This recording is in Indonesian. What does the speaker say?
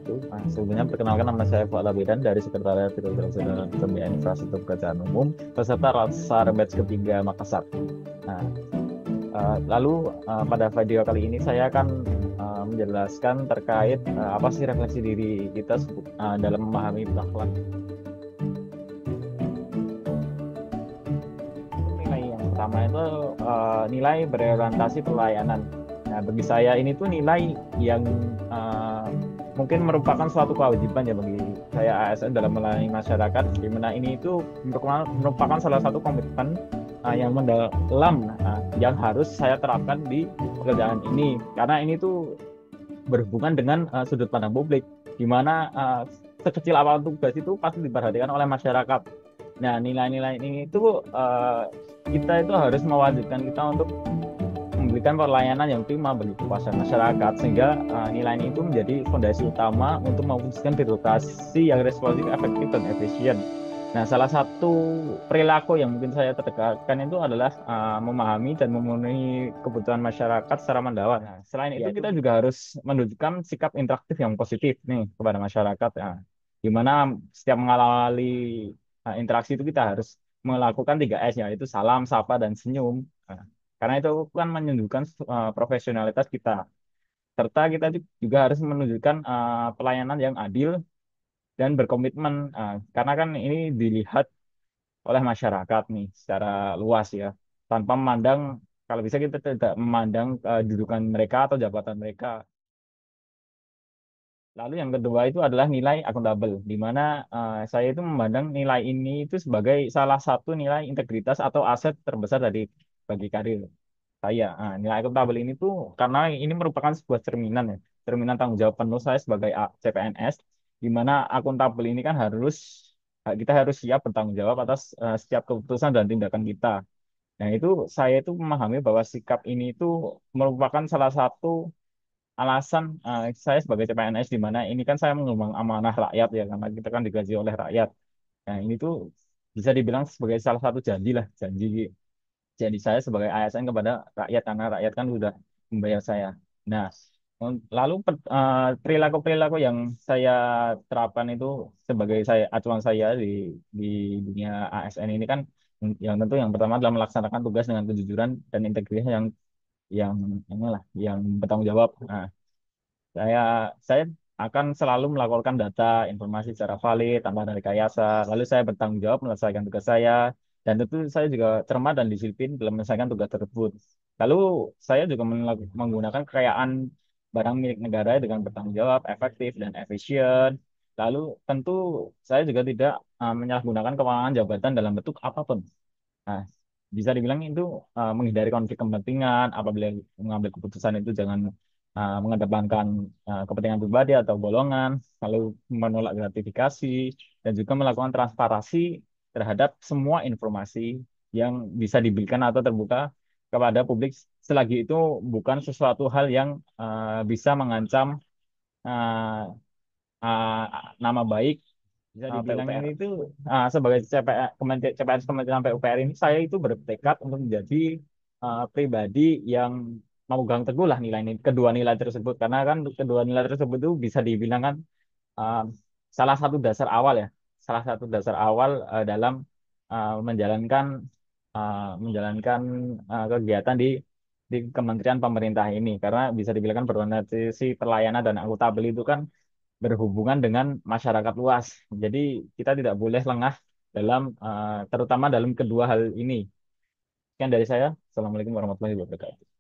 wabarakatuh. Sebelumnya perkenalkan nama saya Fuad Abidan dari Sekretariat Direktorat Jenderal Pembiayaan Infrastruktur Pekerjaan Umum peserta Latsar Batch ketiga Makassar. Nah, pada video kali ini saya akan menjelaskan terkait apa sih refleksi diri kita dalam memahami akhlak. Nilai yang pertama itu nilai berorientasi pelayanan. Nah, bagi saya ini tuh nilai yang mungkin merupakan suatu kewajiban ya bagi saya ASN dalam melayani masyarakat, di mana ini itu merupakan salah satu komitmen yang mendalam yang harus saya terapkan di pekerjaan ini, karena ini tuh berhubungan dengan sudut pandang publik, di mana sekecil apapun tugas itu pasti diperhatikan oleh masyarakat. Nah, nilai-nilai ini itu kita itu harus mewajibkan kita untuk memberikan pelayanan yang prima bagi kepuasan masyarakat, sehingga nilai ini itu menjadi fondasi utama untuk mewujudkan birokrasi yang responsif, efektif, dan efisien. Nah, salah satu perilaku yang mungkin saya tekankan itu adalah memahami dan memenuhi kebutuhan masyarakat secara mendalam. Nah, selain itu kita juga harus menunjukkan sikap interaktif yang positif nih kepada masyarakat. Nah, di mana setiap mengalami interaksi itu kita harus melakukan 3S, yaitu salam, sapa, dan senyum. Nah, karena itu kan menunjukkan profesionalitas kita. Serta kita juga harus menunjukkan pelayanan yang adil dan berkomitmen. Karena kan ini dilihat oleh masyarakat nih secara luas ya. Tanpa memandang, kalau bisa kita tidak memandang kedudukan mereka atau jabatan mereka. Lalu yang kedua itu adalah nilai akuntabel, di mana saya itu memandang nilai ini itu sebagai salah satu nilai integritas atau aset terbesar dari bagi karir saya. Nilai akuntabel ini tuh karena ini merupakan sebuah cerminan ya, cerminan tanggung jawab penuh saya sebagai CPNS, di mana akuntabel ini kan kita harus siap bertanggung jawab atas setiap keputusan dan tindakan kita. Nah, itu saya itu memahami bahwa sikap ini itu merupakan salah satu alasan saya sebagai CPNS, di mana ini kan saya mengembang amanah rakyat ya, karena kita kan digaji oleh rakyat. Nah, ini tuh bisa dibilang sebagai salah satu janji lah, janji saya sebagai ASN kepada rakyat, karena rakyat kan sudah membayar saya. Nah, perilaku-perilaku yang saya terapkan itu sebagai acuan saya di dunia ASN ini kan, yang tentu yang pertama adalah melaksanakan tugas dengan kejujuran dan integritas yang inilah yang bertanggung jawab. Nah, saya saya akan selalu melaporkan data informasi secara valid tanpa ada rekayasa. Lalu saya bertanggung jawab menyelesaikan tugas saya, dan tentu saya juga cermat dan disiplin dalam menyelesaikan tugas tersebut. Lalu saya juga menggunakan kekayaan barang milik negara dengan bertanggung jawab, efektif, dan efisien. Lalu tentu saya juga tidak menyalahgunakan kewenangan jabatan dalam bentuk apapun. Nah, bisa dibilang itu menghindari konflik kepentingan. Apabila mengambil keputusan itu jangan mengedepankan kepentingan pribadi atau golongan, lalu menolak gratifikasi, dan juga melakukan transparansi terhadap semua informasi yang bisa diberikan atau terbuka kepada publik, selagi itu bukan sesuatu hal yang bisa mengancam uh, nama baik. Bisa dibilang ini PUPR. itu sebagai CPNS Kementerian PUPR ini, saya itu bertekad untuk menjadi pribadi yang memegang teguh lah nilai ini, kedua nilai tersebut, karena kan kedua nilai tersebut itu bisa dibilang kan uh, salah satu dasar awal ya, salah satu dasar awal dalam menjalankan menjalankan kegiatan di kementerian pemerintah ini, karena bisa dibilang kan berorientasi pelayanan dan akuntabel itu kan berhubungan dengan masyarakat luas. Jadi kita tidak boleh lengah dalam terutama dalam kedua hal ini. Sekian dari saya. Assalamualaikum warahmatullahi wabarakatuh.